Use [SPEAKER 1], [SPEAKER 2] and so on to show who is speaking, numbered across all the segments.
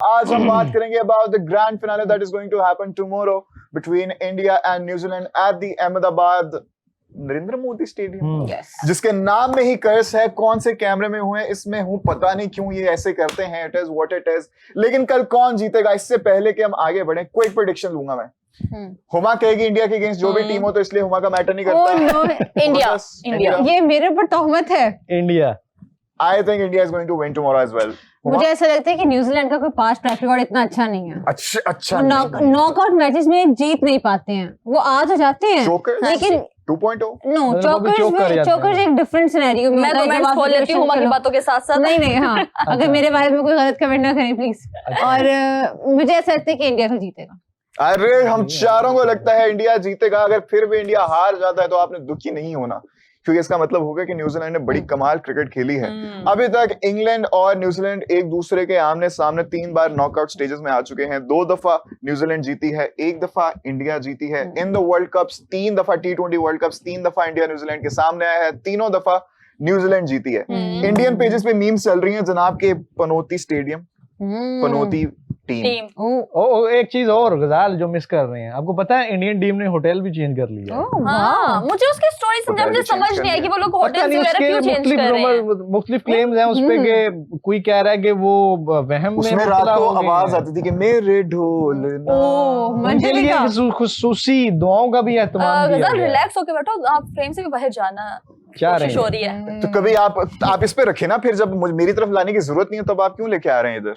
[SPEAKER 1] आज हम बात करेंगे about the grand finale that is going to happen tomorrow between India and New Zealand at the Ahmedabad Narendra Modi stadium, जिसके नाम में ही कर्स है। कौन से कैमरे में हुए इसमें हूं, पता नहीं क्यों ये ऐसे करते हैं। It is what it is. लेकिन कल कौन जीतेगा, इससे पहले कि हम आगे बढ़े, क्विक प्रेडिक्शन लूंगा मैं। हुमा कहेगी इंडिया के अगेंस्ट जो भी टीम हो, तो इसलिए हुमा का मैटर नहीं करता।
[SPEAKER 2] इंडिया ये मेरे ऊपर तोहमत है।
[SPEAKER 1] India, I think India is going to win tomorrow as well.
[SPEAKER 2] मुझे ऐसा लगता है कि न्यूजीलैंड का कोई पास्ट ट्रैक रिकॉर्ड इतना अच्छा नहीं है।
[SPEAKER 1] अच्छा
[SPEAKER 2] नॉकआउट मैचेस में जीत नहीं पाते हैं, वो आ तो जाते हैं लेकिन
[SPEAKER 1] 2.0
[SPEAKER 2] नो चोकर्स एक डिफरेंट सिनेरियो में।
[SPEAKER 3] मैं कमेंट्स खोल लेती हूं हुमा की बातों के साथ साथ।
[SPEAKER 2] नहीं हाँ अगर मेरे बारे में कोई गलत कमेंट ना करें प्लीज। और मुझे ऐसा लगता है कि इंडिया तो जीतेगा।
[SPEAKER 1] अरे हम चारों को लगता है इंडिया जीतेगा। अगर फिर भी इंडिया हार जाता है तो आपने दुखी नहीं होना, क्योंकि इसका मतलब होगा कि न्यूजीलैंड ने बड़ी कमाल क्रिकेट खेली है। अभी तक इंग्लैंड और न्यूजीलैंड एक दूसरे के आमने सामने 3 बार नॉकआउट स्टेजेस में आ चुके हैं। 2 दफा न्यूजीलैंड जीती है, 1 दफा इंडिया जीती है। इन द वर्ल्ड कप्स 3 दफा T20 वर्ल्ड कप्स 3 दफा इंडिया न्यूजीलैंड के सामने आया है, तीनों दफा न्यूजीलैंड जीती है। इंडियन पेजेस पे मीम्स चल रही हैं जनाब के पनौती स्टेडियम, पनौती टीम।
[SPEAKER 4] एक चीज और गजाल जो मिस कर रहे हैं, आपको पता है इंडियन टीम ने होटल भी चेंज कर लिया है।
[SPEAKER 3] हाँ, मुझे उसकी स्टोरी समझा, मुझे समझ नहीं आई कि वो लोग होटल वगैरह क्यों चेंज कर रहे हैं।
[SPEAKER 4] मुख्तलिफ क्लेम्स हैं उस पे कि कोई कह रहा है कि वो वहम में
[SPEAKER 1] उसमें रात को आवाज आती थी कि मेरे ढोल
[SPEAKER 4] उनके लिए खुसूसी दुआओं का भी एहतमाम किया
[SPEAKER 3] गजाल रिलैक्स होके बैठो, आप फ्रेम से भी बाहर जाना
[SPEAKER 4] क्या रही
[SPEAKER 3] हो रही है।
[SPEAKER 1] तो कभी आप इस पे रखे ना, फिर जब मेरी तरफ लाने की जरूरत नहीं है तब आप क्यों लेके आ रहे हैं इधर।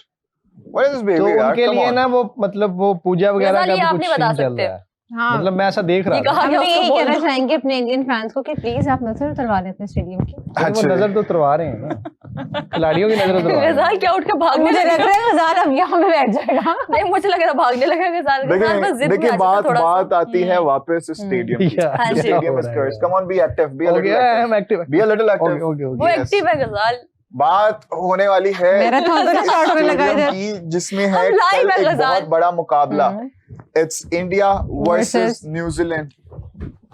[SPEAKER 4] तो उनके लिए ना वो मतलब वो पूजा वगैरह का कुछ सीन चल रहा है।
[SPEAKER 2] हाँ,
[SPEAKER 4] मतलब मैं ऐसा देख रहा था।
[SPEAKER 2] हम भी यही कहना चाहेंगे अपने इंडियन फैंस को कि प्लीज आप नजर उतरवा दें अपने स्टेडियम की।
[SPEAKER 4] वो नजर तो उतरवा रहे हैं ना, खिलाड़ियों की नजर उतरवा रहे हैं।
[SPEAKER 3] गजाल क्या उठ के भागने
[SPEAKER 2] मुझे लग रहा है गजाल अब यहाँ पे बैठ जाएगा।
[SPEAKER 3] नहीं मुझे लग रहा भागने लगा गजाल।
[SPEAKER 1] देखिए बात आती है वापस stadium. Stadium is curse. Come on, be active, be a little active, be a little active.
[SPEAKER 3] वो एक्टिव है गजाल।
[SPEAKER 1] बात होने वाली है जिसमें है एक बहुत बड़ा मुकाबला। It's India versus New Zealand.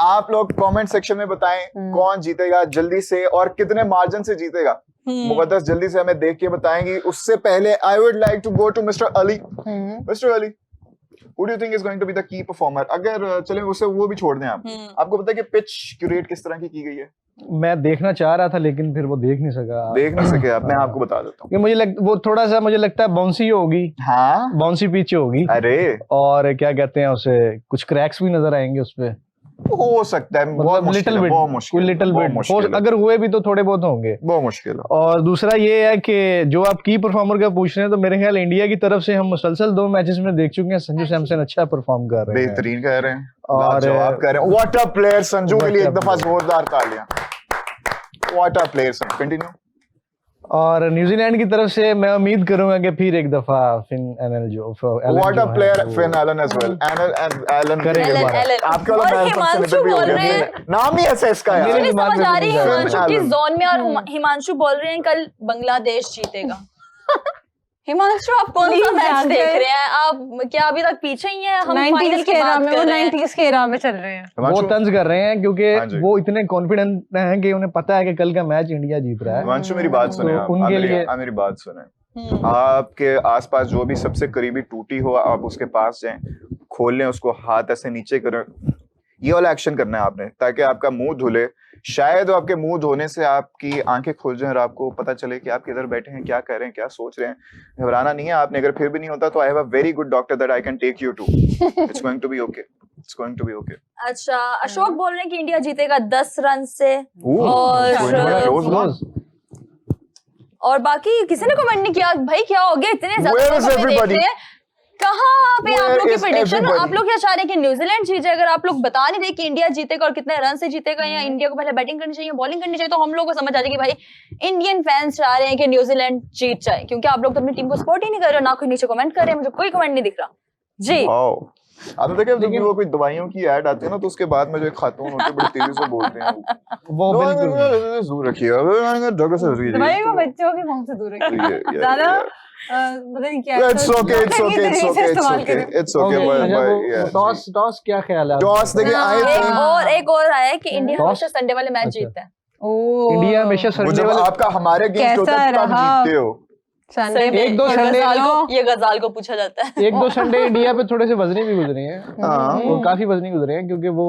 [SPEAKER 1] आप लोग कमेंट सेक्शन में बताएं कौन जीतेगा जल्दी से और कितने मार्जिन से जीतेगा। मुकद्दस जल्दी से हमें देख के बताएंगी। उससे पहले I would like to go to mister Ali. Mister Ali, Who do you think is going to be the key performer? अगर चले उसे वो भी छोड़ दें आप। आपको पता है कि पिच क्यूरेट किस तरह की गई है?
[SPEAKER 4] मैं देखना चाह रहा था लेकिन फिर वो देख नहीं सके आप। मैं आपको बता देता हूँ। वो थोड़ा सा मुझे लगता है बाउंसी होगी।
[SPEAKER 1] हाँ,
[SPEAKER 4] बाउंसी पिच होगी।
[SPEAKER 1] अरे
[SPEAKER 4] और क्या कहते हैं उसे, कुछ क्रैक्स भी नजर आएंगे उसपे।
[SPEAKER 1] हो सकता है,
[SPEAKER 4] मतलब लिटिल बिट, अगर हुए भी तो थोड़े बहुत होंगे।
[SPEAKER 1] बहुत मुश्किल है।
[SPEAKER 4] और दूसरा ये है कि जो आप की परफॉर्मर का पूछ रहे हैं, तो मेरे ख्याल इंडिया की तरफ से हम मुसलसल 2 मैचेस में देख चुके हैं संजू सैमसन अच्छा परफॉर्म कर रहे हैं,
[SPEAKER 1] बेहतरीन कर रहे हैं और जवाब कर रहे हैं। व्हाट अ प्लेयर संजू के लिए एक दफा जोरदार तालियां। What a player Sanju. Continue.
[SPEAKER 4] और न्यूजीलैंड की तरफ से मैं उम्मीद करूंगा कि फिर एक दफा फिन एलन जो
[SPEAKER 1] what a player Finn Allen as well. Allen करेंगे आपके वाला
[SPEAKER 3] हिमांशु बोल रहे हैं,
[SPEAKER 1] नाम ही ऐसा इसका है।
[SPEAKER 3] मुझे समझ आ रही है हिमांशु किस जोन में। और हिमांशु बोल रहे हैं कल बांग्लादेश जीतेगा। हिमांशु आप कौन सा मैच देख रहे हैं? आप क्या अभी तक पीछे ही हैं? हम
[SPEAKER 2] 90s के एरा में, वो 90s के एरा में चल रहे हैं।
[SPEAKER 4] वो तंज कर रहे हैं क्योंकि वो इतने कॉन्फिडेंट हैं कि उन्हें पता है कि कल का मैच इंडिया जीत रहा है।
[SPEAKER 1] हिमांशु मेरी बात सुने आप, उनके लिए मेरी बात सुने। आपके आसपास जो भी सबसे करीबी टूटी हो, आप उसके पास जाएं, खोल लें उसको, हाथ ऐसे नीचे करें। ये वाला एक्शन करना है आपने, ताकि आपका मुंह धुले। शायद आपके मुंह धोने से आपकी आंखें खुल जाएं और आपको पता चले कि आप किधर बैठे हैं, क्या कर रहे हैं, क्या सोच रहे हैं। घबराना नहीं है आपने। अगर फिर भी नहीं होता तो I have a very good doctor that I can take you to. It's going to be okay, it's going to be okay.
[SPEAKER 3] अच्छा, अशोक बोल रहे हैं कि इंडिया जीतेगा 10 रन से। और बाकी किसी ने कमेंट नहीं किया। भाई क्या हो गया, इतने ज्यादा कहाँ पे आप लोग की प्रेडिक्शन? आप लोग क्या चाह रहे हैं कि न्यूजीलैंड जीते? अगर आप लोग बता नहीं रहे कि इंडिया जीतेगा और कितने रन से जीतेगा, या इंडिया को पहले बैटिंग करनी चाहिए, बॉलिंग करनी चाहिए, तो हम लोग को समझ आ जाएगी भाई इंडियन फैंस चाह रहे हैं कि न्यूजीलैंड जीत जाए। क्योंकि आप लोग तो अपनी टीम को सपोर्ट ही नहीं कर रहे हो, ना कोई नीचे कमेंट कर रहे हैं। मुझे कोई कमेंट नहीं दिख रहा जी।
[SPEAKER 1] आप देखिए जब वो कोई दवाइयों की ऐड आती है ना, तो उसके बाद में जो खातून होते हैं बड़ी तेजी से बोलते हैं वो बिल्कुल दूर रखिए, डॉक्टर से दूर
[SPEAKER 2] दवाई को बच्चों के मुंह से दूर रखिए। ज्यादा
[SPEAKER 1] It's okay.
[SPEAKER 4] टॉस क्या ख्याल है?
[SPEAKER 1] टॉस देखिए,
[SPEAKER 3] एक और आया है कि इंडिया हमेशा संडे वाले मैच जीतता है।
[SPEAKER 4] इंडिया हमेशा संडे वाले।
[SPEAKER 1] आपका हमारे अगेंस्ट होता है तब जीतते हो।
[SPEAKER 2] संडे
[SPEAKER 4] एक दो संडे
[SPEAKER 3] ये गजाल को पूछा जाता है।
[SPEAKER 4] एक दो संडे इंडिया पे थोड़े से वजनी भी गुजरे हैं,
[SPEAKER 1] हाँ।
[SPEAKER 4] और काफी वजनी गुजरे हैं, क्योंकि वो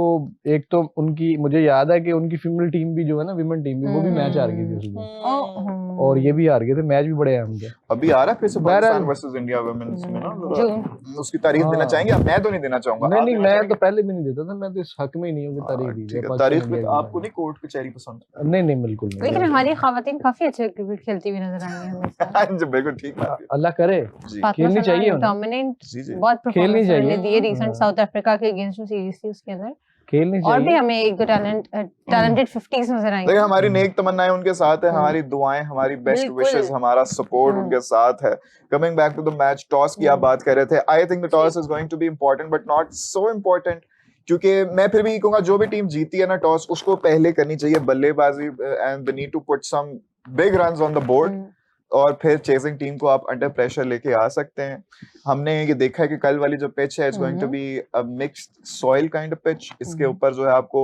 [SPEAKER 4] एक तो उनकी, मुझे याद है कि उनकी फीमेल टीम भी जो है ना, विमेन टीम भी, वो भी मैच हार गई थी उस दिन, और ये भी हार गए थे, मैच भी बड़े अहम थे।
[SPEAKER 1] अभी आ रहा है फिर से पाकिस्तान वर्सेस इंडिया वुमेन्स में ना, जरा उसकी तारीफ देना चाहेंगे आप? मैं तो नहीं देना चाहूंगा।
[SPEAKER 4] नहीं, मैं तो पहले भी नहीं देता था, मैं तो इस हक में ही नहीं हूँ कि तारीफ दी जाए।
[SPEAKER 1] तारीफ में आपको नहीं कोर्ट कचहरी पसंद?
[SPEAKER 4] नहीं, बिल्कुल नहीं।
[SPEAKER 2] लेकिन हमारी खवातीन काफी अच्छे क्रिकेट खेलती हुई नजर आई हैं।
[SPEAKER 1] बिल्कुल ठीक है,
[SPEAKER 4] अल्लाह करे, खेलनी चाहिए उन्हें।
[SPEAKER 2] डोमिनेंट
[SPEAKER 1] जी।
[SPEAKER 2] बहुत
[SPEAKER 4] खेलनी
[SPEAKER 2] परफॉर्मेंस
[SPEAKER 4] चाहिए।
[SPEAKER 2] दी रिसेंट साउथ अफ्रीका के अगेंस्ट जो सीरीज थी उसके अंदर,
[SPEAKER 4] खेलनी
[SPEAKER 2] और भी
[SPEAKER 4] चाहिए।
[SPEAKER 2] हमें एक टैलेंटेड 50s नजर आई।
[SPEAKER 1] देखिए हमारी नेक तमन्नाएं उनके साथ है, हमारी दुआएं, हमारी बेस्ट
[SPEAKER 3] बिल्कुल।
[SPEAKER 1] विशेस, हमारा सपोर्ट उनके साथ है। Coming back to the match, toss की आप बात कर रहे थे। I think the toss is going to be important but not so important, क्योंकि मैं फिर भी कहूंगा जो भी टीम जीती है ना टॉस, उसको पहले करनी चाहिए बल्लेबाजी, and they need to put some big runs on the board, और फिर चेजिंग टीम को आप अंडर प्रेशर लेके आ सकते हैं। हमने ये देखा है कि कल वाली जो पिच है, it's going to be a mixed soil kind of pitch. इसके ऊपर जो है आपको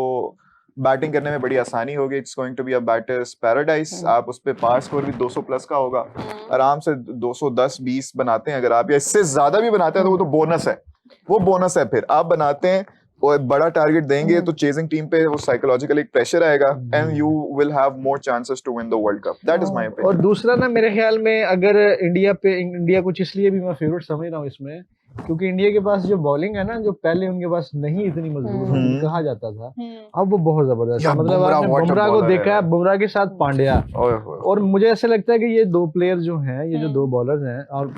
[SPEAKER 1] बैटिंग करने में बड़ी आसानी होगी। It's going to be a batters paradise. आप उस पे पार स्कोर भी 200 प्लस का होगा, आराम से 210-20 बनाते हैं अगर आप, या इससे ज्यादा भी बनाते हैं तो वो तो बोनस है, वो बोनस है। फिर आप बनाते हैं और बड़ा टारगेट देंगे तो चेजिंग टीम पे वो साइकोलॉजिकल एक प्रेशर आएगा, and you will have more chances to win the world cup. That is my
[SPEAKER 4] और
[SPEAKER 1] ओपिनियन।
[SPEAKER 4] दूसरा ना, मेरे ख्याल में अगर इंडिया कुछ इसलिए भी मैं फेवरेट समझ रहा हूँ इसमें, क्योंकि इंडिया के पास जो बॉलिंग है ना, जो पहले उनके पास नहीं इतनी मजबूत कहा जाता था, अब वो बहुत जबरदस्त है। मतलब आपने बुमराह को देखा है, बुमराह के साथ पांड्या, और मुझे ऐसा लगता है कि ये दो प्लेयर जो हैं, ये जो दो बॉलर्स हैं, और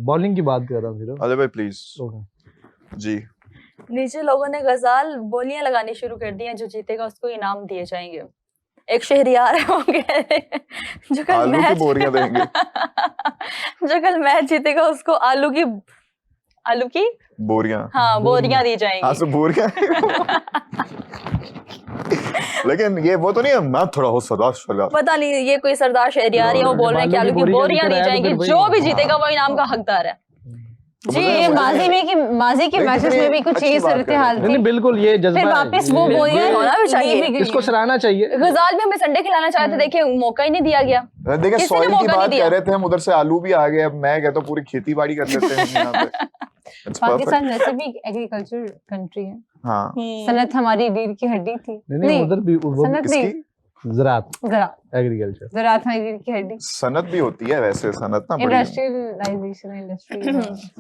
[SPEAKER 4] बॉलिंग की बात कर रहा हूँ सिर्फ।
[SPEAKER 1] अली भाई प्लीज जी।
[SPEAKER 3] नीचे लोगों ने गजाल बोलियां लगानी शुरू कर दी हैं, जो जीतेगा उसको इनाम दिए जाएंगे। एक शहरियार है, वो कह रहे हैं जो कल
[SPEAKER 1] आलू की बोरियां देंगे।
[SPEAKER 3] जो कल मैच जीतेगा उसको आलू की
[SPEAKER 1] बोरियां,
[SPEAKER 3] हाँ बोरियां दी जाएंगी।
[SPEAKER 1] हाँ, बोरियां। लेकिन ये वो तो नहीं है, मैं थोड़ा हो सरदार।
[SPEAKER 3] पता नहीं ये कोई सरदार शहरियार है, वो बोल रहे हैं कि आलू की बोरियां दी जाएंगी, जो भी जीतेगा वो इनाम का हकदार है।
[SPEAKER 2] जी, ये माजी के मैचेस में भी कुछ ये सूरत हाल थी।
[SPEAKER 4] नहीं, बिल्कुल ये जज्बा
[SPEAKER 2] फिर वापस वो बोलियां
[SPEAKER 3] होना भी चाहिए,
[SPEAKER 4] इसको सराहना चाहिए।
[SPEAKER 3] गजाल भी हमें संडे खिलाना चाहे थे, देखिए मौका ही नहीं दिया गया।
[SPEAKER 1] देखिए
[SPEAKER 3] किसी ने
[SPEAKER 1] सॉइल की
[SPEAKER 3] मौका नहीं
[SPEAKER 1] बात
[SPEAKER 3] दिया।
[SPEAKER 1] कर रहे थे हम, उधर से आलू भी आ गए। अब मैं कहता हूँ पूरी खेती बाड़ी कर लेते हैं यहाँ पे। It's perfect.
[SPEAKER 2] पाकिस्तान वैसे भी एग्रीकल्चर कंट्री है।
[SPEAKER 1] हाँ,
[SPEAKER 2] सनत हमारी रीढ़ की हड्डी थी।
[SPEAKER 4] नहीं, उधर भी वो
[SPEAKER 2] सनत नहीं,
[SPEAKER 1] किसकी
[SPEAKER 4] ज़राअत,
[SPEAKER 2] ज़राअत
[SPEAKER 4] एग्रीकल्चर,
[SPEAKER 2] ज़राअत हमारी रीढ़ की हड्डी।
[SPEAKER 1] सनत भी होती है वैसे, सनत ना बड़ी
[SPEAKER 2] इंडस्ट्रियलाइजेशन इंडस्ट्री।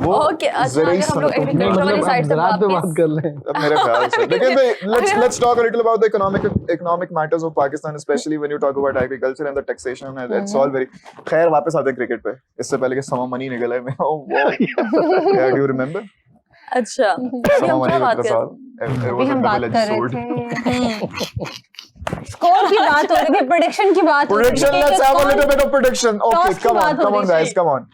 [SPEAKER 1] वो
[SPEAKER 3] ओके, अच्छा
[SPEAKER 1] ज़रूरी
[SPEAKER 3] अगर हम लोग
[SPEAKER 1] सनत होती है।
[SPEAKER 3] एग्रीकल्चर वाली साइड से
[SPEAKER 4] ज़राअत पे बात
[SPEAKER 3] वापस
[SPEAKER 4] कर लें।
[SPEAKER 1] अब मेरे ख्याल से लेकिन let's talk a little about the economic matters of Pakistan, especially when you talk about agriculture and the taxation, and it's all very। खैर वापस आते हैं क्रिकेट पे, इससे पहले कि समा मनी निकला है मैं do you remember?
[SPEAKER 3] अच्छा अभी हम क्या बात कर
[SPEAKER 2] अभी हम बात कर रहे थे स्कोर की बात हो रही थी, प्रेडिक्शन की बात हो रही थी।
[SPEAKER 1] prediction, let's have a little bit of prediction. Okay, come on guys, come on।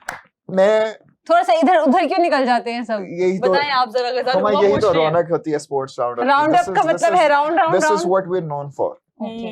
[SPEAKER 1] मैं
[SPEAKER 2] थोड़ा सा इधर उधर क्यों निकल जाते हैं सब?
[SPEAKER 1] यही तो
[SPEAKER 3] बताएं आप जरा गजाल,
[SPEAKER 1] हमारी यही तो रौनक होती है स्पोर्ट्स राउंड
[SPEAKER 2] राउंड अप का मतलब है round
[SPEAKER 1] This is what we're known for।